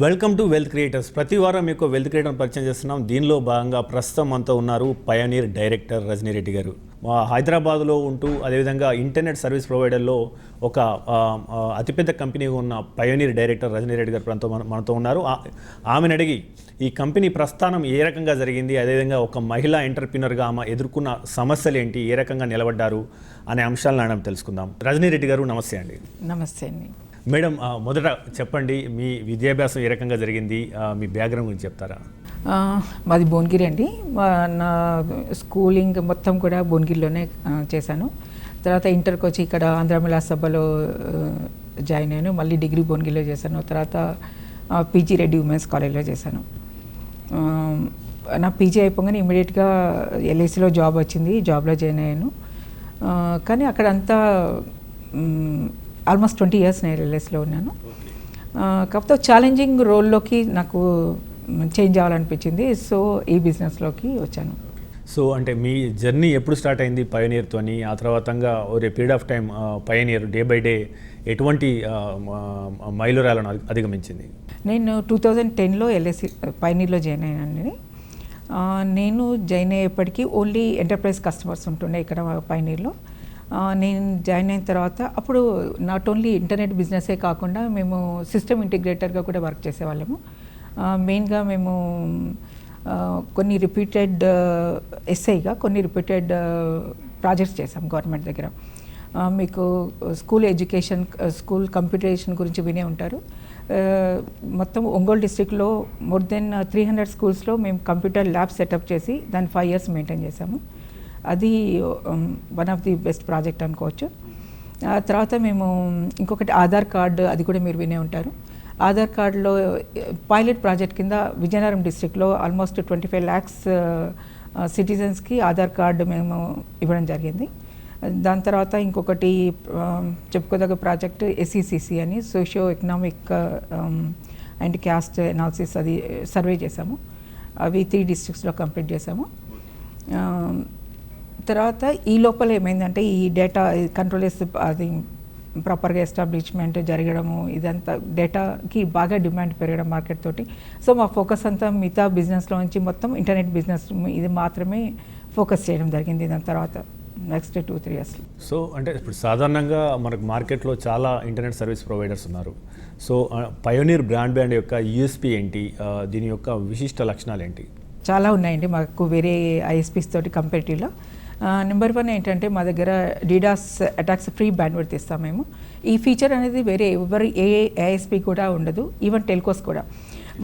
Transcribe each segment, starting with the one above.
Welcome to wealth creators. ప్రతి వారం మీకు వెల్త్ క్రియేటర్ పరిచయం చేస్తున్నాం. దీనిలో భాగంగా ప్రస్తుతం మనతో ఉన్నారు పయోనీర్ డైరెక్టర్ రజనీ రెడ్డి గారు. హైదరాబాద్లో ఉంటూ అదేవిధంగా ఇంటర్నెట్ సర్వీస్ ప్రొవైడర్లో ఒక అతిపెద్ద కంపెనీ ఉన్న పయోనీర్ డైరెక్టర్ రజనీ రెడ్డి గారు మనతో ఉన్నారు. ఆమెను అడిగి ఈ కంపెనీ ప్రస్థానం ఏ రకంగా జరిగింది, అదేవిధంగా ఒక మహిళా ఎంటర్ప్రినర్గా ఆమె ఎదుర్కొన్న సమస్యలు ఏంటి, ఏ రకంగా నిలబడ్డారు అనే అంశాలను మనం తెలుసుకుందాం. రజనీ రెడ్డి గారు నమస్తే అండి. నమస్తే అండి. మేడం, మొదట చెప్పండి, మీ విద్యాభ్యాసం ఏ రకంగా జరిగింది, మీ బ్యాక్గ్రౌండ్ గురించి చెప్తారా? మాది భువనగిరి అండి. నా స్కూలింగ్ మొత్తం కూడా భువనగిరిలోనే చేశాను. తర్వాత ఇంటర్కి వచ్చి ఇక్కడ ఆంధ్ర మహిళా సభలో జాయిన్ అయ్యాను. మళ్ళీ డిగ్రీ భువనగిరిలో చేశాను. తర్వాత పీజీ రెడ్డి ఉమెన్స్ కాలేజ్లో చేశాను. నా పీజీ అయిపోగానే ఇమీడియట్గా ఎల్ఐసిలో జాబ్ వచ్చింది. జాబ్లో జాయిన్ అయ్యాను. కానీ అక్కడంతా ఆల్మోస్ట్ 20 years నేను ఎల్ఐసిలో ఉన్నాను. కాకపోతే ఛాలెంజింగ్ రోల్లోకి నాకు చేంజ్ అవ్వాలనిపించింది. సో ఈ బిజినెస్లోకి వచ్చాను. సో అంటే మీ జర్నీ ఎప్పుడు స్టార్ట్ అయింది పయోనీర్తోని? ఆ తర్వాతంగా ఒక period of time pioneer day by day ఎటువంటి మైలురాలను అధిగమించింది? నేను 2010లో ఎల్ఐసి పయోనీర్లో జాయిన్ అయ్యానండి. నేను జాయిన్ అయ్యేప్పటికీ ఓన్లీ ఎంటర్ప్రైజ్ కస్టమర్స్ ఉంటుండే ఇక్కడ పయోనీర్లో. నేను జాయిన్ అయిన తర్వాత అప్పుడు నాట్ ఓన్లీ ఇంటర్నెట్ బిజినెసే కాకుండా మేము సిస్టమ్ ఇంటిగ్రేటర్గా కూడా వర్క్ చేసేవాళ్ళము. మెయిన్గా మేము కొన్ని రిపీటెడ్ ఎస్ఐగా కొన్ని రిపీటెడ్ ప్రాజెక్ట్స్ చేసాం గవర్నమెంట్ దగ్గర. మీకు స్కూల్ ఎడ్యుకేషన్, స్కూల్ కంప్యూటరేషన్ గురించి వినే ఉంటారు. మొత్తం ఒంగోలు డిస్ట్రిక్ట్లో మోర్ దెన్ 300 స్కూల్స్లో మేము కంప్యూటర్ ల్యాబ్ సెటప్ చేసి దాన్ని 5 years మెయింటైన్ చేసాము. అది one of the best project అనుకోవచ్చు. తర్వాత మేము ఇంకొకటి ఆధార్ కార్డు, అది కూడా మీరు వినే ఉంటారు. ఆధార్ కార్డులో పైలట్ ప్రాజెక్ట్ కింద విజయనగరం డిస్ట్రిక్ట్లో ఆల్మోస్ట్ 25 lakhs సిటిజన్స్కి ఆధార్ కార్డు మేము ఇవ్వడం జరిగింది. దాని తర్వాత ఇంకొకటి చెప్పుకోదగ్గ ప్రాజెక్ట్ SECC అని socio economic and caste analysis, అది సర్వే చేసాము. అవి 3 districtsలో కంప్లీట్ చేసాము. తర్వాత ఈ లోపల ఏమైందంటే ఈ డేటా కంట్రోల్ అది ప్రాపర్గా ఎస్టాబ్లిష్మెంట్ జరగడము, ఇదంతా డేటాకి బాగా డిమాండ్ పెరగడం మార్కెట్ తోటి. సో మా ఫోకస్ అంతా మిగతా బిజినెస్లో నుంచి మొత్తం ఇంటర్నెట్ బిజినెస్ ఇది మాత్రమే ఫోకస్ చేయడం జరిగింది దాని తర్వాత నెక్స్ట్ 2-3 years. సో అంటే ఇప్పుడు సాధారణంగా మనకు మార్కెట్లో చాలా ఇంటర్నెట్ సర్వీస్ ప్రొవైడర్స్ ఉన్నారు. సో పయోనీర్ బ్రాడ్బ్యాండ్ యొక్క యూఎస్పీ ఏంటి, దీని యొక్క విశిష్ట లక్షణాలు ఏంటి? చాలా ఉన్నాయండి మాకు వేరే ఐఎస్పీస్ తోటి కంపేరిటివ్లో. నెంబర్ 1 ఏంటంటే మా దగ్గర డీడాస్ అటాక్స్ ఫ్రీ బ్యాండ్విడ్త్ ఇస్తాం మేము. ఈ ఫీచర్ అనేది వేరే ఏ ఐఎస్పీ కూడా ఉండదు. ఈవెన్ టెల్కోస్ కూడా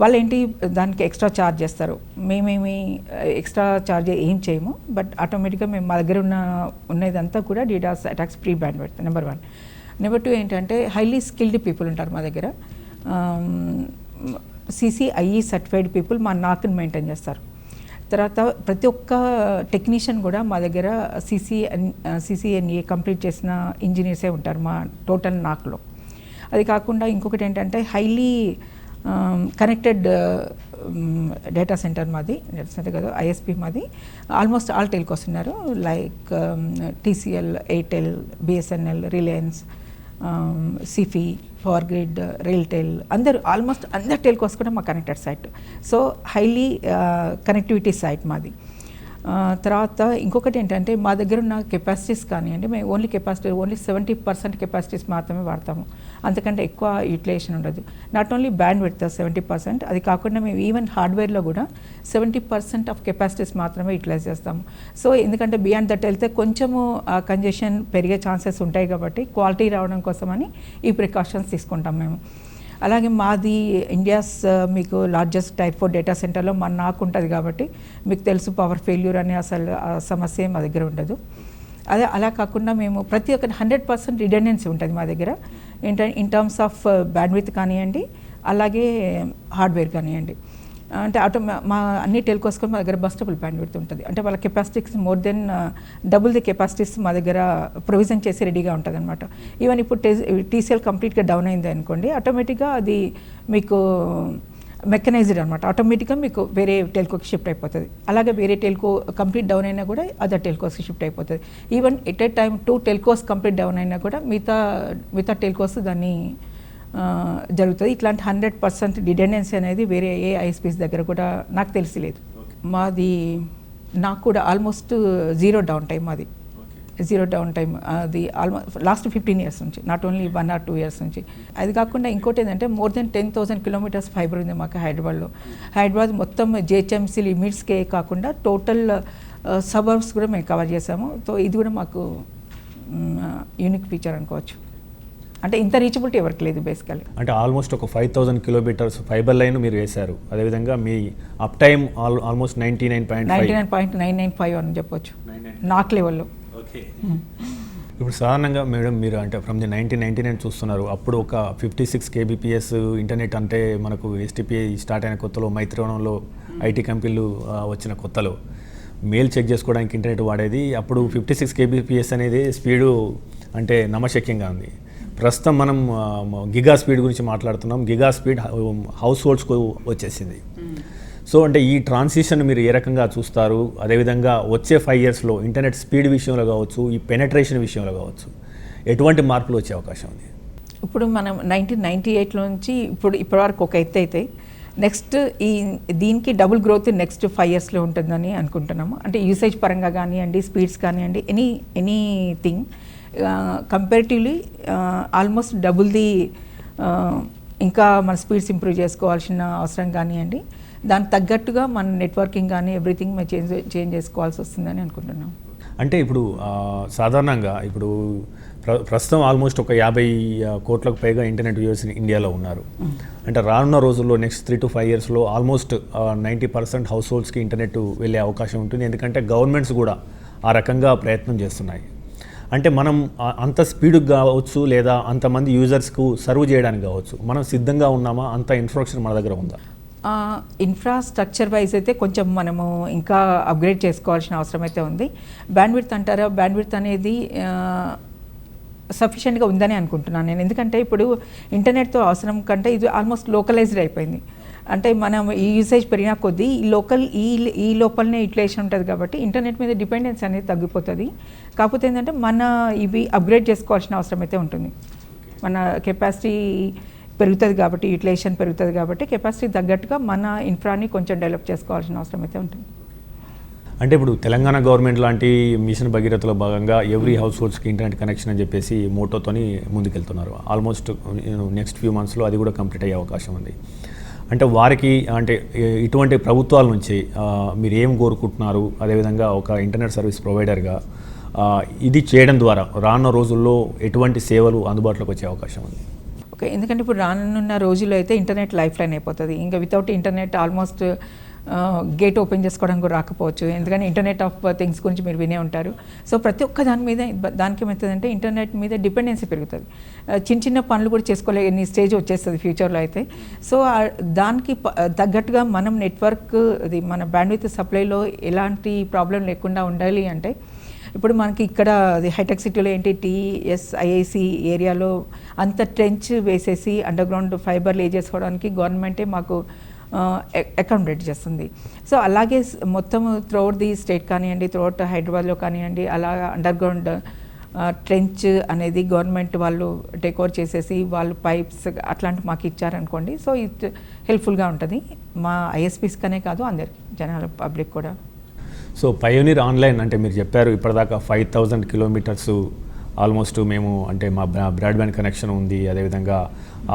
వాళ్ళు ఏంటి దానికి ఎక్స్ట్రా ఛార్జ్ చేస్తారు. మేమేమి ఎక్స్ట్రా ఛార్జ్ ఏం చేయము. బట్ ఆటోమేటిక్గా మేము మా దగ్గర ఉన్నదంతా కూడా DDoS attacks free bandwidth number 1. Number 2 ఏంటంటే హైలీ స్కిల్డ్ పీపుల్ ఉంటారు మా దగ్గర. CCIE సర్టిఫైడ్ పీపుల్ మా నాక్ని మెయింటైన్ చేస్తారు. తర్వాత ప్రతి ఒక్క టెక్నీషియన్ కూడా మా దగ్గర CCNA కంప్లీట్ చేసిన ఇంజనీర్సే ఉంటారు మా టోటల్ నాక్లో. అది కాకుండా ఇంకొకటి ఏంటంటే హైలీ కనెక్టెడ్ డేటా సెంటర్ మాది, డేటా సెంటర్ కదా ISP మాది. ఆల్మోస్ట్ ఆల్ టెల్కోస్ ఉన్నారు, like TCL, Airtel, BSNL, Reliance, Sify, Power Grid, RailTel, almost అందరు టెల్కోస్ కూడా మా connected site. So highly connectivity site మాది. తర్వాత ఇంకొకటి ఏంటంటే మా దగ్గర ఉన్న కెపాసిటీస్ కానివ్వండి, మేము ఓన్లీ 70% కెపాసిటీస్ మాత్రమే వాడతాము. అంతకంటే ఎక్కువ యూటిలైజేషన్ ఉండదు. నాట్ ఓన్లీ బ్యాండ్విడ్త్ 70%, అది కాకుండా మేము ఈవెన్ హార్డ్వేర్లో కూడా 70% ఆఫ్ కెపాసిటీస్ మాత్రమే యూటిలైజ్ చేస్తాము. సో ఎందుకంటే బియాండ్ దట్ వెళ్తే కొంచెము కంజెషన్ పెరిగే ఛాన్సెస్ ఉంటాయి కాబట్టి క్వాలిటీ రావడం కోసమని ఈ ప్రికాషన్స్ తీసుకుంటాం మేము. అలాగే మాది ఇండియాస్ మీకు లార్జెస్ట్ టైర్ 4 డేటా సెంటర్లో నాకు ఉంటుంది కాబట్టి మీకు తెలుసు పవర్ ఫెయిల్యూర్ అనే అసలు సమస్య మా దగ్గర ఉండదు. అలా కాకుండా మేము ప్రతి ఒక్క 100% రిడెండెన్సీ ఉంటుంది మా దగ్గర ఇన్ టర్మ్స్ ఆఫ్ బ్యాండ్విడ్త్ కానివ్వండి, అలాగే హార్డ్వేర్ కానివ్వండి. అంటే మా అన్ని టెల్కోస్ కూడా మా దగ్గర బస్టబుల్ బ్యాండ్విడ్త్ ఉంటుంది. అంటే వాళ్ళ capacities more than double the capacities మా దగ్గర ప్రొవిజన్ చేసి రెడీగా ఉంటుంది అనమాట. ఈవెన్ ఇప్పుడు TCL కంప్లీట్గా డౌన్ అయింది అనుకోండి, ఆటోమేటిక్గా అది మీకు మెకనైజ్డ్ అనమాట. ఆటోమేటిక్గా మీకు వేరే టెల్కోకి షిఫ్ట్ అయిపోతుంది. అలాగే వేరే టెల్కో కంప్లీట్ డౌన్ అయినా కూడా అదర్ టెల్కోస్కి షిఫ్ట్ అయిపోతుంది. Even at a time 2 telcos complete down అయినా కూడా మిగతా టెల్కోస్ దాన్ని జరుగుతుంది. ఇట్లాంటి 100% డిపెండెన్సీ అనేది వేరే ఏ ఐఎస్పీస్ దగ్గర కూడా నాకు తెలిసి లేదు. మాది నాకు కూడా ఆల్మోస్ట్ జీరో డౌన్ టైం, అది ఆల్మోస్ట్ లాస్ట్ 15 years నుంచి, నాట్ ఓన్లీ 1 or 2 years నుంచి. అది కాకుండా ఇంకోటి ఏంటంటే మోర్ దెన్ 10,000 kilometers ఫైబర్ ఉంది మాకు హైదరాబాద్లో. హైదరాబాద్ మొత్తం జిహెచ్ఎంసీ లిమిట్స్కే కాకుండా టోటల్ సబర్బ్స్ కూడా మేము కవర్ చేసాము. సో ఇది కూడా మాకు యూనిక్ ఫీచర్ అనుకోవచ్చు. అంటే ఇంత రీచబిలిటీ ఎవరికి లేదు బేసికలీ. అంటే ఆల్మోస్ట్ ఒక 5,000 kilometers ఫైబర్ లైన్ మీరు వేశారు. అదేవిధంగా మీ అప్ టైమ్ ఆల్మోస్ట్ 99.995 అని చెప్పొచ్చు నాక్ లెవెల్లో. ఇప్పుడు సాధారణంగా మేడం మీరు అంటే ఫ్రమ్ ది 1999 చూస్తున్నారు. అప్పుడు ఒక 56 kbps ఇంటర్నెట్ అంటే మనకు ఎస్టీపీఐ స్టార్ట్ అయిన కొత్తలో, మైత్రివనంలో ఐటీ కంపెనీలు వచ్చిన కొత్తలో మెయిల్ చెక్ చేసుకోవడానికి ఇంటర్నెట్ వాడేది. అప్పుడు 56 kbps అనేది స్పీడు అంటే నమ్మశక్యంగా ఉంది. ప్రస్తుతం మనం గిగా స్పీడ్ గురించి మాట్లాడుతున్నాం. గిగా స్పీడ్ హౌస్ హోల్డ్స్కు వచ్చేసింది. సో అంటే ఈ ట్రాన్సిషన్ మీరు ఏ రకంగా చూస్తారు? అదేవిధంగా వచ్చే 5 yearsలో ఇంటర్నెట్ స్పీడ్ విషయంలో కావచ్చు, ఈ పెనట్రేషన్ విషయంలో కావచ్చు, ఎటువంటి మార్పులు వచ్చే అవకాశం ఉంది? ఇప్పుడు మనం 1998 నుంచి ఇప్పటివరకు ఒక ఎత్తు అయితే నెక్స్ట్ దీనికి డబుల్ గ్రోత్ నెక్స్ట్ 5 yearsలో ఉంటుందని అనుకుంటున్నాము. అంటే యూసేజ్ పరంగా కానివ్వండి, స్పీడ్స్ కానివ్వండి, anything comparatively almost double the. ఇంకా మన స్పీడ్స్ ఇంప్రూవ్ చేసుకోవాల్సిన అవసరం కానివ్వండి, దానికి తగ్గట్టుగా మన నెట్వర్కింగ్ కానీ ఎవ్రీథింగ్ మేము చేంజ్ చేసుకోవాల్సి వస్తుందని అనుకుంటున్నాం. అంటే ఇప్పుడు సాధారణంగా ఇప్పుడు ప్రస్తుతం ఆల్మోస్ట్ ఒక 50 కోట్లకు పైగా ఇంటర్నెట్ యూజర్స్ ఇండియాలో ఉన్నారు. అంటే రానున్న రోజుల్లో నెక్స్ట్ 3 to 5 yearsలో ఆల్మోస్ట్ 90% హౌస్ హోల్డ్స్కి ఇంటర్నెట్ వెళ్ళే అవకాశం ఉంటుంది. ఎందుకంటే గవర్నమెంట్స్ కూడా ఆ రకంగా ప్రయత్నం చేస్తున్నాయి. అంటే మనం అంత స్పీడ్కి కావచ్చు లేదా అంతమంది యూజర్స్కు సర్వ్ చేయడానికి కావచ్చు, మనం సిద్ధంగా ఉన్నామా? అంత ఇన్ఫ్రాస్ట్రక్చర్ మన దగ్గర ఉందా? ఇన్ఫ్రాస్ట్రక్చర్ వైజ్ అయితే కొంచెం మనము ఇంకా అప్గ్రేడ్ చేసుకోవాల్సిన అవసరం అయితే ఉంది. బ్యాండ్విడ్త్ అంటారా, బ్యాండ్విడ్త్ అనేది సఫిషియెంట్గా ఉందని అనుకుంటున్నాను నేను. ఎందుకంటే ఇప్పుడు ఇంటర్నెట్తో అవసరం కంటే ఇది ఆల్మోస్ట్ లోకలైజ్డ్ అయిపోయింది. అంటే మనం ఈ యూసేజ్ పెరిగిన కొద్దీ ఈ లోపలనే యూటిలైజేషన్ ఉంటుంది కాబట్టి ఇంటర్నెట్ మీద డిపెండెన్స్ అనేది తగ్గిపోతుంది. కాకపోతే ఏంటంటే మన ఇవి అప్గ్రేడ్ చేసుకోవాల్సిన అవసరం అయితే ఉంటుంది. మన కెపాసిటీ పెరుగుతుంది కాబట్టి, యూటిలైజేషన్ పెరుగుతుంది కాబట్టి కెపాసిటీ తగ్గట్టుగా మన ఇన్ఫ్రాని కొంచెం డెవలప్ చేసుకోవాల్సిన అవసరం అయితే ఉంటుంది. అంటే ఇప్పుడు తెలంగాణ గవర్నమెంట్ లాంటి మిషన్ భగీరథలో భాగంగా ఎవ్రీ హౌస్ హోల్డ్స్కి ఇంటర్నెట్ కనెక్షన్ అని చెప్పేసి మోటోతోని ముందుకెళ్తున్నారు. ఆల్మోస్ట్ నెక్స్ట్ ఫ్యూ మంత్స్లో అది కూడా కంప్లీట్ అయ్యే అవకాశం ఉంది. అంటే వారికి అంటే ఇటువంటి ప్రభుత్వాల నుంచి మీరు ఏం కోరుకుంటున్నారు? అదేవిధంగా ఒక ఇంటర్నెట్ సర్వీస్ ప్రొవైడర్గా ఇది చేయడం ద్వారా రానున్న రోజుల్లో ఎటువంటి సేవలు అందుబాటులోకి వచ్చే అవకాశం ఉంది? ఓకే, ఎందుకంటే ఇప్పుడు రానున్న రోజుల్లో అయితే ఇంటర్నెట్ లైఫ్ లైన్ అయిపోతుంది. ఇంకా without internet almost gate open చేసుకోవడం కూడా రాకపోవచ్చు. ఎందుకంటే ఇంటర్నెట్ ఆఫ్ థింగ్స్ గురించి మీరు వినే ఉంటారు. సో ప్రతి ఒక్క దానికి ఏమవుతుందంటే ఇంటర్నెట్ మీద డిపెండెన్సీ పెరుగుతుంది. చిన్న పనులు కూడా చేసుకోలేని స్టేజ్ వచ్చేస్తుంది ఫ్యూచర్లో అయితే. సో దానికి తగ్గట్టుగా మనం నెట్వర్క్ అది మన బ్యాండ్విడ్త్ సప్లైలో ఎలాంటి ప్రాబ్లం లేకుండా ఉండాలి అంటే ఇప్పుడు మనకి ఇక్కడ అది హైటెక్ సిటీలో ఏంటి TSIIC ఏరియాలో అంత ట్రెంచ్ వేసేసి అండర్ గ్రౌండ్ ఫైబర్ లే చేసుకోవడానికి గవర్నమెంటే మాకు అకామిడేట్ చేస్తుంది. సో అలాగే మొత్తం త్రూఅవుట్ ది స్టేట్ కానివ్వండి, త్రూఅవుట్ హైదరాబాద్లో కానివ్వండి, అలా అండర్ గ్రౌండ్ ట్రెంచ్ అనేది గవర్నమెంట్ వాళ్ళు టేక్ ఓవర్ చేసేసి వాళ్ళు పైప్స్ అట్లాంటివి మాకు ఇచ్చారనుకోండి. సో ఇట్ హెల్ప్ఫుల్గా ఉంటుంది మా ISPs-కనే కాదు అందరికి, జనాల పబ్లిక్ కూడా. సో పయోనీర్ ఆన్లైన్ అంటే మీరు చెప్పారు ఇప్పటిదాకా 5,000 kilometers ఆల్మోస్ట్ మేము అంటే మా బ్రాడ్బ్యాండ్ కనెక్షన్ ఉంది. అదేవిధంగా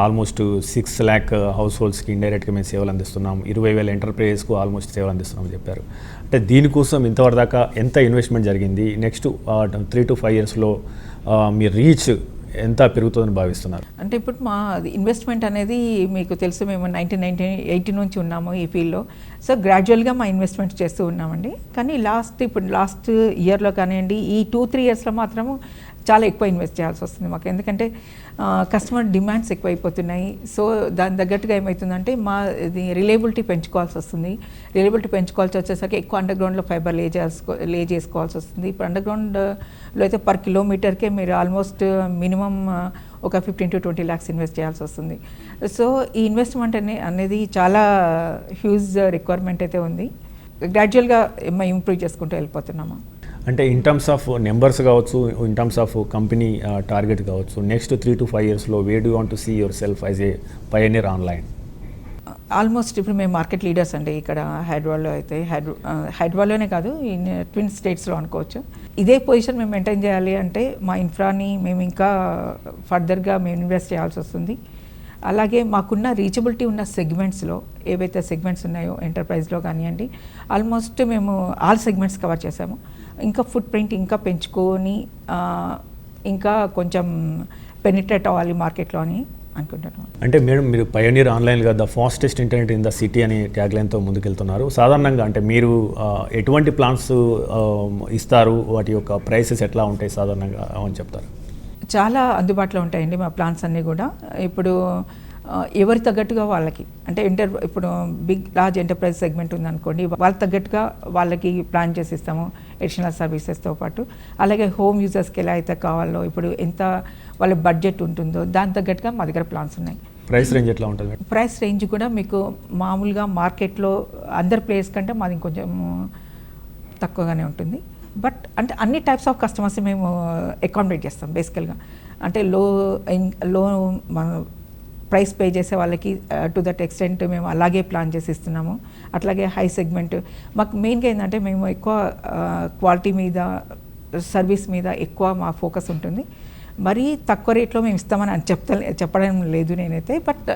ఆల్మోస్ట్ 6 lakh హౌస్ హోల్డ్స్కి ఇండైరెక్ట్గా మేము సేవలు అందిస్తున్నాం. 20,000 ఎంటర్ప్రైజెస్కు ఆల్మోస్ట్ సేవలు అందిస్తున్నామని చెప్పారు. అంటే దీనికోసం ఇంతవరదాకా ఎంత ఇన్వెస్ట్మెంట్ జరిగింది? నెక్స్ట్ 3 to 5 yearsలో మీ రీచ్ ఎంత పెరుగుతుందని భావిస్తున్నారు? అంటే ఇప్పుడు మా ఇన్వెస్ట్మెంట్ అనేది మీకు తెలుసు, మేము 1980 నుంచి ఉన్నాము ఈ ఫీల్డ్లో. సో గ్రాడ్యువల్గా మా ఇన్వెస్ట్మెంట్ చేస్తూ ఉన్నామండి. కానీ లాస్ట్ ఇయర్లో కానివ్వండి, ఈ 2-3 yearsలో మాత్రము చాలా ఎక్కువ ఇన్వెస్ట్ చేయాల్సి వస్తుంది మాకు. ఎందుకంటే కస్టమర్ డిమాండ్స్ ఎక్కువైపోతున్నాయి. సో దాని తగ్గట్టుగా ఏమవుతుందంటే మా ఇది రిలయబిలిటీ పెంచుకోవాల్సి వస్తుంది. రిలయబిలిటీ పెంచుకోవాల్సి వచ్చేసరికి ఎక్కువ అండర్ గ్రౌండ్లో ఫైబర్ లే చేసుకోవాల్సి వస్తుంది. ఇప్పుడు అండర్ గ్రౌండ్లో అయితే పర్ కిలోమీటర్కే మీరు ఆల్మోస్ట్ మినిమం ఒక 15 to 20 lakhs ఇన్వెస్ట్ చేయాల్సి వస్తుంది. సో ఈ ఇన్వెస్ట్మెంట్ అనేది చాలా హ్యూజ్ రిక్వైర్మెంట్ అయితే ఉంది. గ్రాడ్యువల్గా ఇంప్రూవ్ చేసుకుంటూ వెళ్ళిపోతున్నాము. అంటే ఇన్ టర్మ్స్ ఆఫ్ నెంబర్స్ కావచ్చు, in terms of company target కావచ్చు, నెక్స్ట్ 3 to 5 yearsలో where do want to see yourself as a pioneer online? Almost ఇప్పుడు మేము మార్కెట్ లీడర్స్ అండి ఇక్కడ హైదరాబాద్లో అయితే. హైదరాబాద్లోనే కాదు, ట్విన్ స్టేట్స్లో అనుకోవచ్చు. ఇదే పొజిషన్ మేము మెయింటైన్ చేయాలి అంటే మా ఇన్ఫ్రాని మేము ఇంకా ఫర్దర్గా మేము ఇన్వెస్ట్ చేయాల్సి వస్తుంది. అలాగే మాకున్న రీచబిలిటీ ఉన్న సెగ్మెంట్స్లో ఏవైతే సెగ్మెంట్స్ ఉన్నాయో ఎంటర్ప్రైజ్లో కానివ్వండి, ఆల్మోస్ట్ మేము ఆల్ సెగ్మెంట్స్ కవర్ చేసాము. ఇంకా ఫుట్ ప్రింట్ ఇంకా పెంచుకొని ఇంకా కొంచెం పెనిట్రేట్ అవ్వాలి మార్కెట్లో అని అనుకుంటున్నాను. అంటే మేడం, మీరు పయోనీర్ ఆన్లైన్గా the fastest internet in the city అని ట్యాగ్లైన్తో ముందుకెళ్తున్నారు. సాధారణంగా అంటే మీరు ఎటువంటి ప్లాన్స్ ఇస్తారు, వాటి యొక్క ప్రైసెస్ ఎట్లా ఉంటాయి సాధారణంగా అని చెప్తారు? చాలా అందుబాటులో ఉంటాయండి మా ప్లాన్స్ అన్నీ కూడా. ఇప్పుడు ఎవరి తగ్గట్టుగా వాళ్ళకి అంటే ఇప్పుడు లార్జ్ ఎంటర్ప్రైజ్ సెగ్మెంట్ ఉందనుకోండి, వాళ్ళకి తగ్గట్టుగా వాళ్ళకి ప్లాన్ చేసి ఇస్తాము ఎడిషనల్ సర్వీసెస్తో పాటు. అలాగే హోమ్ యూజర్స్కి ఎలా అయితే కావాలో, ఇప్పుడు ఎంత వాళ్ళ బడ్జెట్ ఉంటుందో దాని తగ్గట్టుగా మా దగ్గర ప్లాన్స్ ఉన్నాయి. ప్రైస్ రేంజ్ ఎట్లా ఉంటుంది? ప్రైస్ రేంజ్ కూడా మీకు మామూలుగా మార్కెట్లో అందర్ ప్లేస్ కంటే మాది కొంచెం తక్కువగానే ఉంటుంది. బట్ అంటే అన్ని టైప్స్ ఆఫ్ కస్టమర్స్ మేము అకామిడేట్ చేస్తాం బేసికల్గా. అంటే లో ప్రైస్ పే చేసే వాళ్ళకి టు దట్ ఎక్స్టెంట్ మేము అలాగే ప్లాన్ చేసి ఇస్తున్నాము. అట్లాగే హై సెగ్మెంట్ మాకు మెయిన్గా ఏంటంటే మేము ఎక్కువ క్వాలిటీ మీద, సర్వీస్ మీద ఎక్కువ మా ఫోకస్ ఉంటుంది. మరీ తక్కువ రేట్లో మేము ఇస్తామని చెప్పడం లేదు నేనైతే. బట్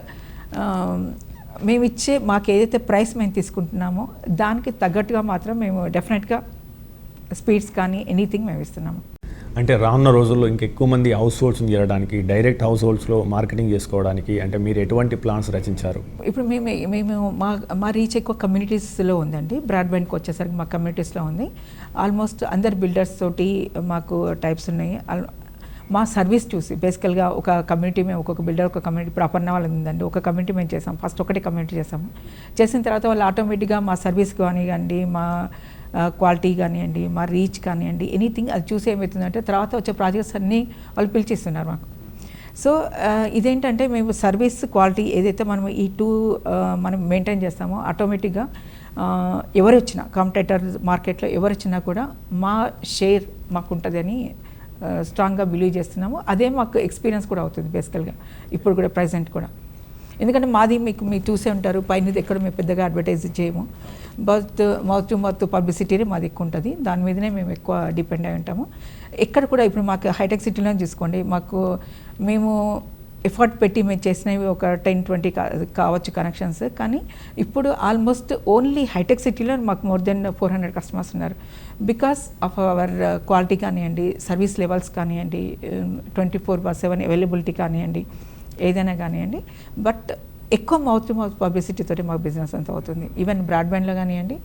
మేము ఇచ్చే మాకు ఏదైతే ప్రైస్ మేము తీసుకుంటున్నామో దానికి తగ్గట్టుగా మాత్రం మేము డెఫినెట్గా స్పీడ్స్ కానీ ఎనీథింగ్ మేము ఇస్తున్నాము. అంటే రానున్న రోజుల్లో ఇంకెక్కువ మంది హౌస్ హోల్డ్స్ని చేరడానికి, డైరెక్ట్ హౌస్ హోల్డ్స్లో మార్కెటింగ్ చేసుకోవడానికి అంటే మీరు ఎటువంటి ప్లాన్స్ రచించారు? ఇప్పుడు మేము మా రీచ్ ఎక్కువ కమ్యూనిటీస్లో ఉందండి. బ్రాడ్బ్యాండ్కి వచ్చేసరికి మా కమ్యూనిటీస్లో ఉంది. ఆల్మోస్ట్ అందరు బిల్డర్స్ తోటి మాకు టైప్స్ ఉన్నాయి. మా సర్వీస్ చూసి బేసికల్గా ఒక కమ్యూనిటీ మేము ఒక్కొక్క బిల్డర్ ఒక కమ్యూనిటీ, ఇప్పుడు అపర్ణ వాళ్ళది ఉందండి, ఒక కమ్యూనిటీ మేము చేసాం. ఫస్ట్ ఒకటే కమ్యూనిటీ చేసాము. చేసిన తర్వాత వాళ్ళు ఆటోమేటిక్గా మా సర్వీస్ కానివ్వండి, మా క్వాలిటీ కానివ్వండి, మా రీచ్ కానివ్వండి, ఎనీథింగ్ అది చూసి ఏమవుతుందంటే తర్వాత వచ్చే ప్రాజెక్ట్స్ అన్నీ వాళ్ళు పిలిచిస్తున్నారు మాకు. సో ఇదేంటంటే మేము సర్వీస్ క్వాలిటీ ఏదైతే మనం ఈ మనం మెయింటైన్ చేస్తామో ఆటోమేటిక్గా ఎవరు వచ్చినా కాంపిటేటర్ మార్కెట్లో ఎవరు వచ్చినా కూడా మా షేర్ మాకు ఉంటుంది అని స్ట్రాంగ్గా బిలీవ్ చేస్తున్నాము. అదే మాకు ఎక్స్పీరియన్స్ కూడా అవుతుంది బేసికల్గా ఇప్పుడు కూడా ప్రజెంట్ కూడా. ఎందుకంటే మాది మీరు చూసే ఉంటారు, పైన ఎక్కడ మేము పెద్దగా అడ్వర్టైజ్ చేయము. బట్ మౌత్ టు మౌత్ పబ్లిసిటీనే మాది ఎక్కువ ఉంటుంది. దాని మీదనే మేము ఎక్కువ డిపెండ్ అయి ఉంటాము. ఎక్కడ కూడా ఇప్పుడు మాకు హైటెక్ సిటీలో చూసుకోండి, మేము ఎఫర్ట్ పెట్టి మేము చేసినవి ఒక 10-20 కావచ్చు కనెక్షన్స్. కానీ ఇప్పుడు ఆల్మోస్ట్ ఓన్లీ హైటెక్ సిటీలో మాకు మోర్ దెన్ 400 కస్టమర్స్ ఉన్నారు. బికాస్ ఆఫ్ అవర్ క్వాలిటీ కానివ్వండి, సర్వీస్ లెవెల్స్ కానివ్వండి, 24/7 అవైలబిలిటీ కానివ్వండి, ఏదైనా కానివ్వండి. బట్ ఎక్కువ మౌత్ టు మౌత్ పబ్లిసిటీతో మాకు బిజినెస్ అంతా అవుతుంది. ఈవెన్ బ్రాడ్బ్యాండ్లో కానివ్వండి,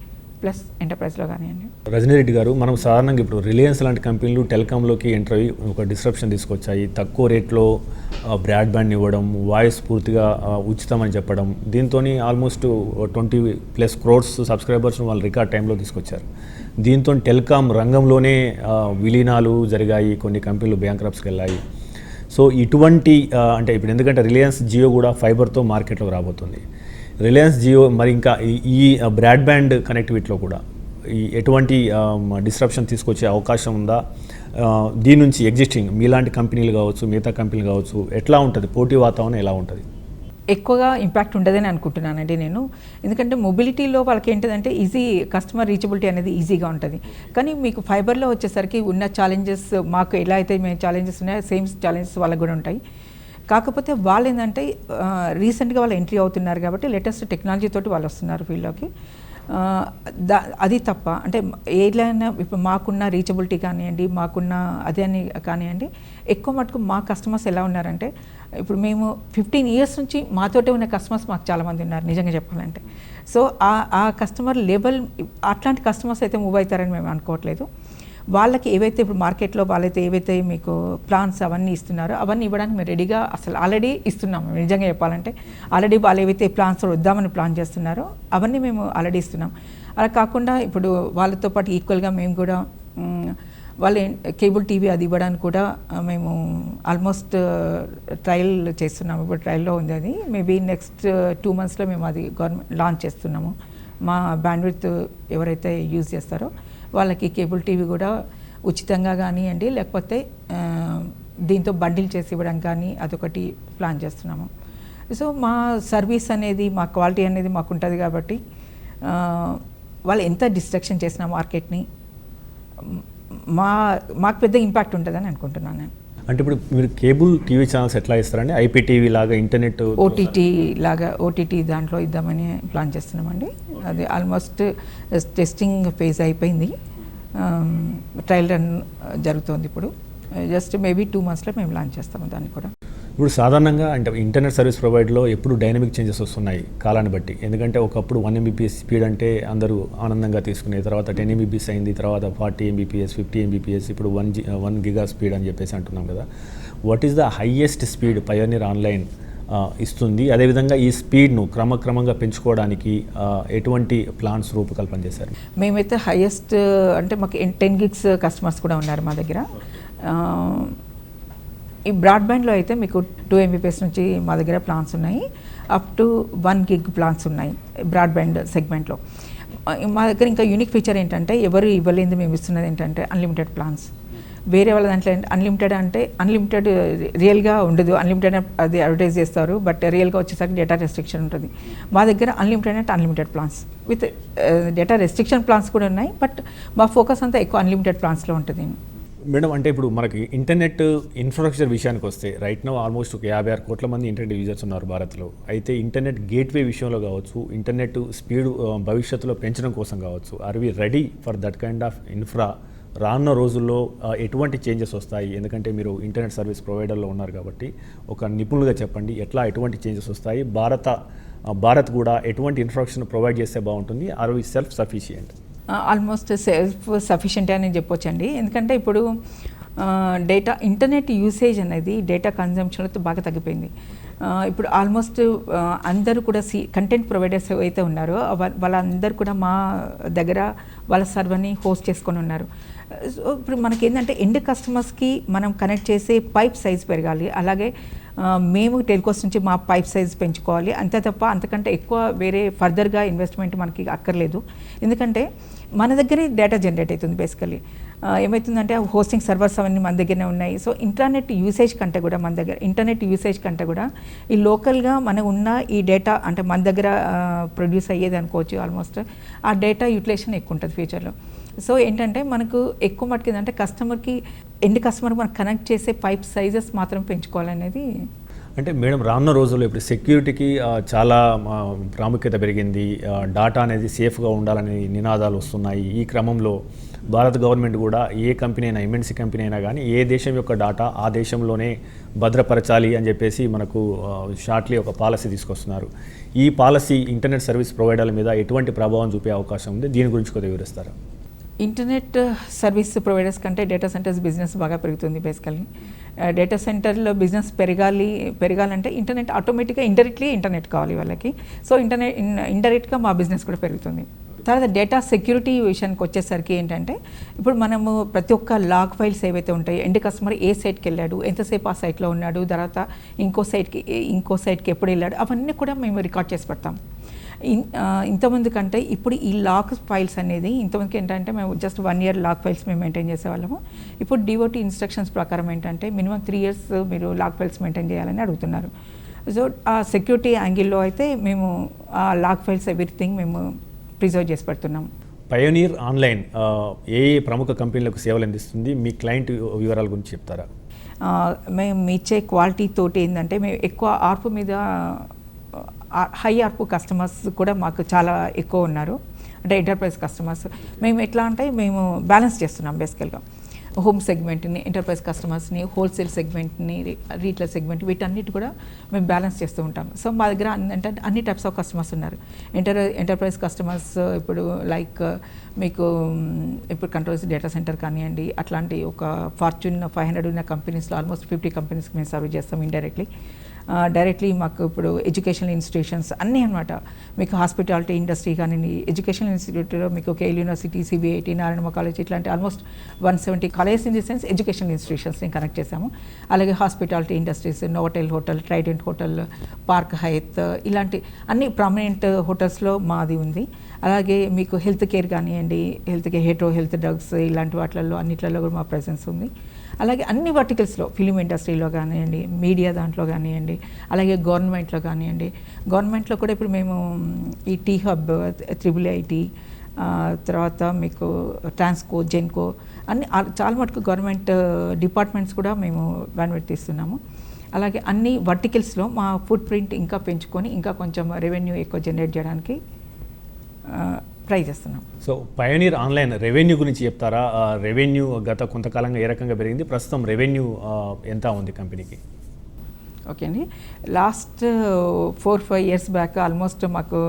ప్లస్ ఎంటర్ప్రైజ్లో కానివ్వండి. రజనీరెడ్డి గారు, మనం సాధారణంగా ఇప్పుడు రిలయన్స్ లాంటి కంపెనీలు టెలికాంలోకి ఎంటర్ అయ్యి ఒక డిస్రప్షన్ తీసుకొచ్చాయి. తక్కువ రేట్లో బ్రాడ్బ్యాండ్ ఇవ్వడం, వాయిస్ పూర్తిగా ఉచితమని చెప్పడం, దీంతో ఆల్మోస్ట్ 20+ crores సబ్స్క్రైబర్స్ వాళ్ళు రికార్డ్ టైంలో తీసుకొచ్చారు. దీంతో టెలికాం రంగంలోనే విలీనాలు జరిగాయి, కొన్ని కంపెనీలు బ్యాంక్రప్ట్స్కి వెళ్ళాయి. సో ఇటువంటి అంటే ఇప్పుడు ఎందుకంటే రిలయన్స్ జియో కూడా ఫైబర్తో మార్కెట్లోకి రాబోతుంది. రిలయన్స్ జియో మరి ఇంకా ఈ బ్రాడ్బ్యాండ్ కనెక్టివిటీలో కూడా ఎటువంటి డిస్రప్షన్ తీసుకొచ్చే అవకాశం ఉందా? దీని నుంచి ఎగ్జిస్టింగ్ మీలాంటి కంపెనీలు కావచ్చు, మిగతా కంపెనీలు కావచ్చు, ఎట్లా ఉంటుంది? పోటీ వాతావరణం ఎలా ఉంటుంది? ఎక్కువగా ఇంపాక్ట్ ఉండదని అనుకుంటున్నానండి నేను. ఎందుకంటే మొబిలిటీలో వాళ్ళకి ఏంటంటే ఈజీ కస్టమర్ రీచబిలిటీ అనేది ఈజీగా ఉంటుంది. కానీ మీకు ఫైబర్లో వచ్చేసరికి ఉన్న ఛాలెంజెస్ మాకు ఎలా అయితే మేము ఛాలెంజెస్ ఉన్నాయో సేమ్ ఛాలెంజెస్ వాళ్ళకు కూడా ఉంటాయి. కాకపోతే వాళ్ళు ఏంటంటే రీసెంట్గా వాళ్ళు ఎంట్రీ అవుతున్నారు కాబట్టి లేటెస్ట్ టెక్నాలజీ తోటి వాళ్ళు వస్తున్నారు ఫీల్డ్లోకి. అది తప్ప అంటే ఏదైనా ఇప్పుడు మాకున్న రీచబిలిటీ కానివ్వండి, మాకున్న అదే అని కానివ్వండి, ఎక్కువ మటుకు మా కస్టమర్స్ ఎలా ఉన్నారంటే ఇప్పుడు మేము 15 years నుంచి మాతోటే ఉన్న కస్టమర్స్ మాకు చాలామంది ఉన్నారు నిజంగా చెప్పాలంటే. సో ఆ కస్టమర్ లెవెల్ అట్లాంటి కస్టమర్స్ అయితే మూవ్ అవుతారని మేము అనుకోవట్లేదు. వాళ్ళకి ఏవైతే ఇప్పుడు మార్కెట్లో వాళ్ళైతే ఏవైతే మీకు ప్లాన్స్ అవన్నీ ఇస్తున్నారో అవన్నీ ఇవ్వడానికి మేము రెడీగా అసలు ఆల్రెడీ ఇస్తున్నాము. నిజంగా చెప్పాలంటే ఆల్రెడీ వాళ్ళు ఏవైతే ప్లాన్స్ వద్దామని ప్లాన్ చేస్తున్నారో అవన్నీ మేము ఆల్రెడీ ఇస్తున్నాం. అలా కాకుండా ఇప్పుడు వాళ్ళతో పాటు ఈక్వల్గా మేము కూడా వాళ్ళు కేబుల్ టీవీ అది ఇవ్వడానికి కూడా మేము ఆల్మోస్ట్ ట్రయల్ చేస్తున్నాము. ఇప్పుడు ట్రయల్లో ఉంది అది. మేబీ నెక్స్ట్ 2 monthsలో మేము అది గవర్నమెంట్ లాంచ్ చేస్తున్నాము. మా బ్యాండ్విడ్త్ ఎవరైతే యూజ్ చేస్తారో వాళ్ళకి కేబుల్ టీవీ కూడా ఉచితంగా కానివ్వండి, లేకపోతే దీంతో బండిల్ చేసి ఇవ్వడం కానీ అదొకటి ప్లాన్ చేస్తున్నాము. సో మా సర్వీస్ అనేది, మా క్వాలిటీ అనేది మాకు ఉంటుంది కాబట్టి వాళ్ళు ఎంత డిస్ట్రక్షన్ చేసిన మార్కెట్ని మాకు పెద్ద ఇంపాక్ట్ ఉంటుందని అనుకుంటున్నాను నేను. అంటే ఇప్పుడు మీరు కేబుల్ టీవీ ఛానల్స్ ఎట్లా ఇస్తారండి? ఐపీటీవీ లాగా ఇంటర్నెట్ ఓటీటీ దాంట్లో ఇద్దామని ప్లాన్ చేస్తున్నామండి. అది ఆల్మోస్ట్ టెస్టింగ్ ఫేజ్ అయిపోయింది, ట్రయల్ రన్ జరుగుతోంది ఇప్పుడు. జస్ట్ మేబీ 2 monthsలో మేము లాంచ్ చేస్తాము దాన్ని కూడా. ఇప్పుడు సాధారణంగా అంటే ఇంటర్నెట్ సర్వీస్ ప్రొవైడర్లో ఎప్పుడు డైనమిక్ చేంజెస్ వస్తున్నాయి కాలాన్ని బట్టి. ఎందుకంటే ఒకప్పుడు 1 Mbps స్పీడ్ అంటే అందరూ ఆనందంగా తీసుకునే, తర్వాత 10 Mbps అయింది, తర్వాత 40 Mbps, 50 Mbps, ఇప్పుడు 1 giga స్పీడ్ అని చెప్పేసి అంటున్నాం కదా. What is the highest speed pioneer online ఇస్తుంది? అదేవిధంగా ఈ స్పీడ్ను క్రమక్రమంగా పెంచుకోవడానికి ఎటువంటి ప్లాన్స్ రూపకల్పన చేశారు? మేమైతే హైయెస్ట్ అంటే మాకు 10 gigs కస్టమర్స్ కూడా ఉన్నారు మా దగ్గర. ఈ బ్రాడ్బ్యాండ్లో అయితే మీకు 2 Mbps నుంచి మా దగ్గర ప్లాన్స్ ఉన్నాయి, అప్ టు 1 gig ప్లాన్స్ ఉన్నాయి బ్రాడ్బ్యాండ్ సెగ్మెంట్లో. మా దగ్గర ఇంకా యూనిక్ ఫీచర్ ఏంటంటే, ఎవరు ఇవ్వలేదు మేము ఇస్తున్నది ఏంటంటే అన్లిమిటెడ్ ప్లాన్స్. వేరే వాళ్ళ దాంట్లో అన్లిమిటెడ్ అంటే అన్లిమిటెడ్ రియల్గా ఉండదు, అన్లిమిటెడ్ అది అడ్వర్టైజ్ చేస్తారు, బట్ రియల్గా వచ్చేసరికి డేటా రెస్ట్రిక్షన్ ఉంటుంది. మా దగ్గర అన్లిమిటెడ్ అంటే unlimited plans with data restriction plans కూడా ఉన్నాయి, బట్ మా ఫోకస్ అంతా ఎక్కువ అన్లిమిటెడ్ ప్లాన్స్లో ఉంటుంది. మేడం, అంటే ఇప్పుడు మనకి ఇంటర్నెట్ ఇన్ఫ్రాస్ట్రక్చర్ విషయానికి వస్తే రైట్ నో ఆల్మోస్ట్ ఒక 56 కోట్ల మంది ఇంటర్నెట్ యూజర్స్ ఉన్నారు భారత్లో. అయితే ఇంటర్నెట్ గేట్వే విషయంలో కావచ్చు, ఇంటర్నెట్ స్పీడ్ భవిష్యత్తులో పెంచడం కోసం కావచ్చు, are we ready for that kind of infra? రానున్న రోజుల్లో ఎటువంటి చేంజెస్ వస్తాయి? ఎందుకంటే మీరు ఇంటర్నెట్ సర్వీస్ ప్రొవైడర్లో ఉన్నారు కాబట్టి ఒక నిపుణులుగా చెప్పండి, ఎటువంటి చేంజెస్ వస్తాయి? భారత్ కూడా ఎటువంటి ఇన్ఫ్రాస్ట్రక్చర్ ప్రొవైడ్ చేస్తే బాగుంటుంది? Are we self sufficient? Almost self sufficient అని చెప్పొచ్చండి. ఎందుకంటే ఇప్పుడు ఇంటర్నెట్ యూసేజ్ అనేది డేటా కన్జంప్షన్తో బాగా తగ్గిపోయింది. ఇప్పుడు ఆల్మోస్ట్ అందరూ కూడా కంటెంట్ ప్రొవైడర్స్ అయితే ఉన్నారో వాళ్ళందరూ కూడా మా దగ్గర వాళ్ళ సర్వర్ని హోస్ట్ చేసుకొని ఉన్నారు. సో ఇప్పుడు మనకి ఏంటంటే ఎండ్ కస్టమర్స్కి మనం కనెక్ట్ చేసే పైప్ సైజ్ పెరగాలి, అలాగే మేము టెలికాస్ట్ నుంచి మా పైప్ సైజ్ పెంచుకోవాలి, అంతే తప్ప అంతకంటే ఎక్కువ వేరే ఫర్దర్గా ఇన్వెస్ట్మెంట్ మనకి అక్కర్లేదు. ఎందుకంటే మన దగ్గరే డేటా జనరేట్ అవుతుంది. బేసికలీ ఏమవుతుందంటే హోస్టింగ్ సర్వర్స్ అవన్నీ మన దగ్గరనే ఉన్నాయి. సో ఇంటర్నెట్ యూసేజ్ కంటే కూడా ఈ లోకల్గా మన ఉన్న ఈ డేటా అంటే మన దగ్గర ప్రొడ్యూస్ అయ్యేది అనుకోవచ్చు. ఆల్మోస్ట్ ఆ డేటా యూటిలైజేషన్ ఎక్కువ ఉంటుంది ఫ్యూచర్లో. సో ఏంటంటే మనకు ఎక్కువ మటుకు ఏంటంటే ఎండ్ కస్టమర్ మనకు కనెక్ట్ చేసే పైప్ సైజెస్ మాత్రం పెంచుకోవాలనేది. అంటే మేడం, రానున్న రోజుల్లో ఇప్పుడు సెక్యూరిటీకి చాలా ప్రాముఖ్యత పెరిగింది, డాటా అనేది సేఫ్గా ఉండాలనే నినాదాలు వస్తున్నాయి. ఈ క్రమంలో భారత గవర్నమెంట్ కూడా ఏ కంపెనీ అయినా, ఎంఎన్సీ కంపెనీ అయినా కానీ ఏ దేశం యొక్క డాటా ఆ దేశంలోనే భద్రపరచాలి అని చెప్పేసి మనకు షార్ట్లీ ఒక పాలసీ తీసుకొస్తున్నారు. ఈ పాలసీ ఇంటర్నెట్ సర్వీస్ ప్రొవైడర్ల మీద ఎటువంటి ప్రభావం చూపే అవకాశం ఉంది? దీని గురించి కొద్దిగా వివరిస్తారా? ఇంటర్నెట్ సర్వీస్ ప్రొవైడర్స్ కంటే డేటా సెంటర్స్ బిజినెస్ బాగా పెరుగుతుంది. బేసికల్లీ డేటా సెంటర్లో బిజినెస్ పెరగాలంటే ఇంటర్నెట్ ఆటోమేటిక్గా ఇంటర్నెట్ కావాలి వాళ్ళకి. సో ఇండైరెక్ట్గా మా బిజినెస్ కూడా పెరుగుతుంది. తర్వాత డేటా సెక్యూరిటీ విషయానికి వచ్చేసరికి ఏంటంటే, ఇప్పుడు మనము ప్రతి ఒక్క లాగ్ ఫైల్స్ ఏవైతే ఉంటాయో, ఎండ్ కస్టమర్ ఏ సైట్కి వెళ్ళాడు, ఎంతసేపు ఆ సైట్లో ఉన్నాడు, తర్వాత ఇంకో సైట్కి ఎప్పుడు వెళ్ళాడు, అవన్నీ కూడా మేము రికార్డ్ చేసి పెడతాం. ఇంతమంది కంటే ఇప్పుడు ఈ లాగ్ ఫైల్స్ అనేది ఇంతమందికి ఏంటంటే మేము జస్ట్ 1 year లాగ్ ఫైల్స్ మేము మెయింటైన్ చేసేవాళ్ళము. ఇప్పుడు డిఓటీ ఇన్స్ట్రక్షన్స్ ప్రకారం ఏంటంటే మినిమం 3 years మీరు లాగ్ ఫైల్స్ మెయింటైన్ చేయాలని అడుగుతున్నారు. సో ఆ సెక్యూరిటీ యాంగిల్లో అయితే మేము ఆ లాగ్ ఫైల్స్ ఎవ్రీథింగ్ మేము ప్రిజర్వ్ చేసి పెడుతున్నాం. పయోనీర్ ఆన్లైన్ ఏ ప్రముఖ కంపెనీలకు సేవలు అందిస్తుంది? మీ క్లయింట్ వివరాల గురించి చెప్తారా? మేము ఇచ్చే క్వాలిటీ తోటి ఏంటంటే మేము ఎక్కువ ఆర్పు మీద హై ఆర్పు కస్టమర్స్ కూడా మాకు చాలా ఎక్కువ ఉన్నారు. అంటే ఎంటర్ప్రైజ్ కస్టమర్స్ మేము ఎట్లా అంటే మేము బ్యాలెన్స్ చేస్తున్నాం. బేసికల్గా హోమ్ సెగ్మెంట్ని, ఎంటర్ప్రైజ్ కస్టమర్స్ని, హోల్సేల్ సెగ్మెంట్ని, రీటైల్ సెగ్మెంట్, వీటన్నిటి కూడా మేము బ్యాలెన్స్ చేస్తూ ఉంటాం. సో మా దగ్గర అంటే అన్ని టైప్స్ ఆఫ్ కస్టమర్స్ ఉన్నారు. ఎంటర్ప్రైజ్ కస్టమర్స్ ఇప్పుడు లైక్ మీకు ఇప్పుడు కంట్రోల్స్ డేటా సెంటర్ కానివ్వండి, అట్లాంటి ఒక ఫార్చ్యూన్ 500 ఉన్న కంపెనీస్లో ఆల్మోస్ట్ 50 కంపెనీస్కి మేము సర్వ్ చేస్తాం ఇండైరెక్ట్లీ. డైరెక్ట్లీ మాకు ఇప్పుడు ఎడ్యుకేషనల్ ఇన్స్టిట్యూషన్స్ అన్నీ అనమాట. మీకు హాస్పిటాలిటీ ఇండస్ట్రీ కానివ్వండి, ఎడ్యుకేషనల్ ఇన్స్టిట్యూట్లో మీకు KL university, CBIT, Narayana college ఇట్లాంటి almost 170 colleges in the sense educational ఇన్స్టిట్యూషన్స్ని కనెక్ట్ చేశాము. అలాగే hospitality industries, Novotel hotel, Trident hotel, Park Hyatt ఇలాంటి అన్ని ప్రామినెంట్ హోటల్స్లో మాది ఉంది. అలాగే మీకు హెల్త్ కేర్ కానివ్వండి, health care, Hetero health drugs ఇలాంటి వాటిల్లో అన్నిట్లలో కూడా మా ప్రెసెన్స్ ఉంది. అలాగే అన్ని వర్టికల్స్లో, ఫిలిం ఇండస్ట్రీలో కానివ్వండి, మీడియా దాంట్లో కానివ్వండి, అలాగే గవర్నమెంట్లో కానివ్వండి. గవర్నమెంట్లో కూడా ఇప్పుడు మేము ఈ టీ హబ్, IIIT, తర్వాత మీకు ట్రాన్స్కో, జెన్కో అన్ని చాలా మటుకు గవర్నమెంట్ డిపార్ట్మెంట్స్ కూడా మేము బ్యాన్విడ్త్ ఇస్తున్నాము. అలాగే అన్ని వర్టికల్స్లో మా ఫుట్ ప్రింట్ ఇంకా పెంచుకొని ఇంకా కొంచెం రెవెన్యూ ఎక్కువ జనరేట్ చేయడానికి ట్రై చేస్తున్నాం. సో పయోనీర్ ఆన్లైన్ రెవెన్యూ గురించి చెప్తారా? రెవెన్యూ గత కొంతకాలంగా ఏ రకంగా పెరిగింది, ప్రస్తుతం రెవెన్యూ ఎంత ఉంది కంపెనీకి? ఓకే అండి, లాస్ట్ 4-5 ఇయర్స్ బ్యాక్ ఆల్మోస్ట్ మాకు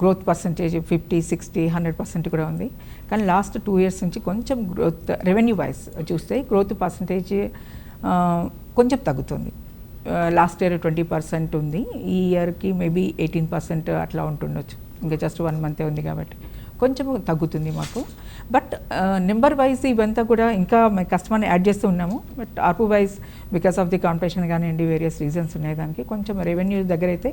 గ్రోత్ పర్సంటేజ్ 50, 60, 100% కూడా ఉంది. కానీ లాస్ట్ 2 ఇయర్స్ నుంచి కొంచెం గ్రోత్ రెవెన్యూ వైజ్ చూస్తే గ్రోత్ పర్సంటేజ్ కొంచెం తగ్గుతుంది. లాస్ట్ ఇయర్ 20% ఉంది, ఈ ఇయర్కి మేబీ 18% అట్లా ఉంటుండొచ్చు. ఇంకా జస్ట్ 1 మంతే ఉంది కాబట్టి కొంచెం తగ్గుతుంది మాకు. బట్ నెంబర్ వైజ్ ఇవంతా కూడా ఇంకా కస్టమర్ని యాడ్ చేస్తూ ఉన్నాము. But ARPU wise because of the competition కానివ్వండి, వేరియస్ రీజన్స్ ఉన్నాయి దానికి. కొంచెం రెవెన్యూ దగ్గర అయితే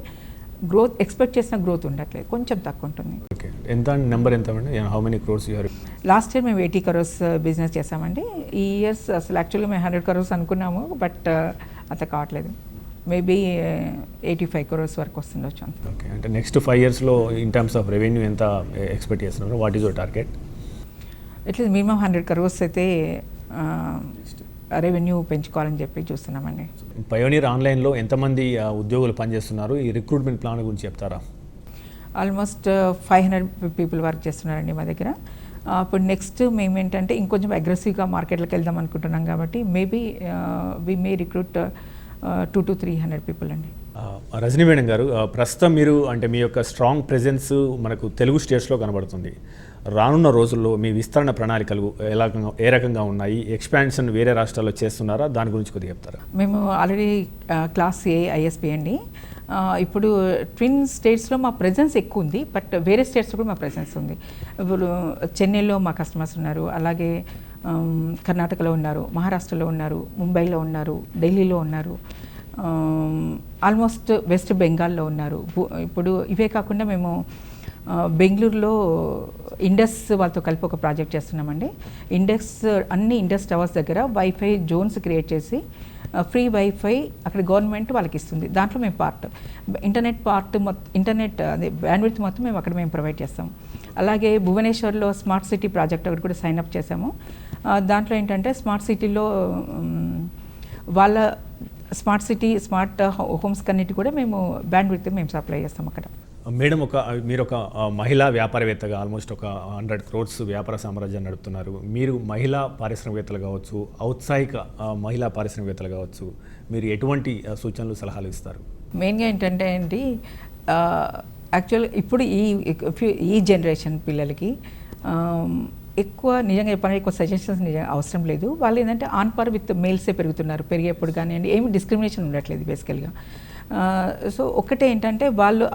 గ్రోత్ ఎక్స్పెక్ట్ చేసిన గ్రోత్ ఉండట్లేదు, కొంచెం తక్కువ ఉంటుంది. ఓకే, ఎంత నెంబర్ ఎంత అండి? How many crores you are? Last year మేము 80 crores బిజినెస్ చేసామండి. ఈ ఇయర్స్ అసలు యాక్చువల్లీ మేము 100 crores అనుకున్నాము, బట్ అంత కావట్లేదు. మేబీ 85 crores వరకు వస్తుండొచ్చు అంత. ఓకే, అంటే నెక్స్ట్ 5 yearsలో ఇన్ టర్మ్స్ ఆఫ్ రెవెన్యూ ఎంత ఎక్స్పెక్ట్ చేస్తున్నారు? What is your target? At least minimum 100 crores అయితే రెవెన్యూ పెంచుకోవాలని చెప్పి చూస్తున్నామండి. పయోనీర్ ఆన్లైన్లో ఎంతమంది ఉద్యోగులు పనిచేస్తున్నారు? ఈ రిక్రూట్మెంట్ ప్లాన్ గురించి చెప్తారా? ఆల్మోస్ట్ 500 people వర్క్ చేస్తున్నారండి మా దగ్గర. ఇప్పుడు నెక్స్ట్ మేము ఏంటంటే ఇంకొంచెం అగ్రెసివ్గా మార్కెట్లోకి వెళ్దాం అనుకుంటున్నాం కాబట్టి maybe we may recruit 200 to 300 people అండి. రజనీ మేడం గారు, ప్రస్తుతం మీరు అంటే మీ యొక్క స్ట్రాంగ్ ప్రెజెన్స్ మనకు తెలుగు స్టేట్స్లో కనబడుతుంది. రానున్న రోజుల్లో మీ విస్తరణ ప్రణాళికలు ఏ రకంగా ఉన్నాయి? ఎక్స్పాన్షన్ వేరే రాష్ట్రాల్లో చేస్తున్నారా? దాని గురించి కొద్దిగా చెప్తారా? మేము ఆల్రెడీ క్లాస్ A ISP అండి. ఇప్పుడు ట్విన్ స్టేట్స్లో మా ప్రెజెన్స్ ఎక్కువ ఉంది, బట్ వేరే స్టేట్స్లో కూడా మా ప్రెజెన్స్ ఉంది. ఇప్పుడు చెన్నైలో మా కస్టమర్స్ ఉన్నారు, అలాగే కర్ణాటకలో ఉన్నారు, మహారాష్ట్రలో ఉన్నారు, ముంబైలో ఉన్నారు, ఢిల్లీలో ఉన్నారు, ఆల్మోస్ట్ వెస్ట్ బెంగాల్లో ఉన్నారు. ఇప్పుడు ఇవే కాకుండా మేము బెంగళూరులో ఇండస్ వాళ్ళతో కలిపి ఒక ప్రాజెక్ట్ చేస్తున్నామండి. అన్ని ఇండస్ టవర్స్ దగ్గర వైఫై జోన్స్ క్రియేట్ చేసి ఫ్రీ వైఫై అక్కడ గవర్నమెంట్ వాళ్ళకి ఇస్తుంది. దాంట్లో మేము ఇంటర్నెట్ అదే బ్యాండ్విడ్త్ మొత్తం మేము ప్రొవైడ్ చేస్తాం. అలాగే భువనేశ్వర్లో స్మార్ట్ సిటీ ప్రాజెక్ట్ ఒకటి కూడా సైన్అప్ చేసాము. దాంట్లో ఏంటంటే స్మార్ట్ సిటీలో వాళ్ళ స్మార్ట్ హోమ్స్ కన్నిటి కూడా మేము బ్యాండ్విడ్త్ మేము సప్లై చేస్తాం అక్కడ. మేడం, మీరు ఒక మహిళా వ్యాపారవేత్తగా ఆల్మోస్ట్ ఒక 100 crores వ్యాపార సామ్రాజ్యాన్ని నడుపుతున్నారు. మీరు మహిళా పారిశ్రామికవేత్తలు కావచ్చు, ఔత్సాహిక మహిళా పారిశ్రామికవేత్తలు కావచ్చు, మీరు ఎటువంటి సూచనలు, సలహాలు ఇస్తారు? మెయిన్గా ఏంటంటే యాక్చువల్ ఇప్పుడు ఈ జనరేషన్ పిల్లలకి ఎక్కువ నిజంగా చెప్పాలంటే ఎక్కువ సజెషన్స్ నిజంగా అవసరం లేదు. వాళ్ళు ఏంటంటే ఆన్ పార్ విత్ మేల్సే పెరిగేప్పుడు కానివ్వండి, ఏమి డిస్క్రిమినేషన్ ఉండట్లేదు బేసికల్గా. సో ఒక్కటే ఏంటంటే వాళ్ళు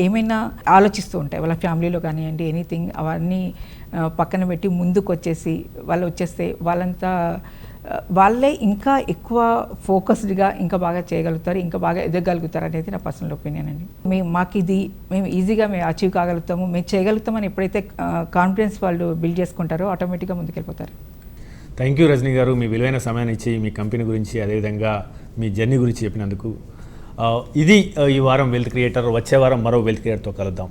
ఏమైనా ఆలోచిస్తూ ఉంటాయి వాళ్ళ ఫ్యామిలీలో కానివ్వండి, ఎనీథింగ్ అవన్నీ పక్కన పెట్టి ముందుకు వచ్చేస్తే వాళ్ళే ఇంకా ఎక్కువ ఫోకస్డ్గా ఇంకా బాగా చేయగలుగుతారు, ఇంకా బాగా ఎదగలుగుతారు అనేది నా పర్సనల్ ఒపీనియన్ అండి. మేము ఈజీగా అచీవ్ కాగలుగుతాము, మేము చేయగలుగుతామని ఎప్పుడైతే కాన్ఫిడెన్స్ వాళ్ళు బిల్డ్ చేసుకుంటారో ఆటోమేటిక్గా ముందుకెళ్ళిపోతారు. థ్యాంక్ యూ రజనీ గారు, మీ విలువైన సమయాన్ని ఇచ్చి మీ కంపెనీ గురించి అదేవిధంగా మీ జర్నీ గురించి చెప్పినందుకు. ఇది ఈ వారం వెల్త్ క్రియేటర్. వచ్చే వారం మరో వెల్త్ క్రియేటర్తో కలుద్దాం.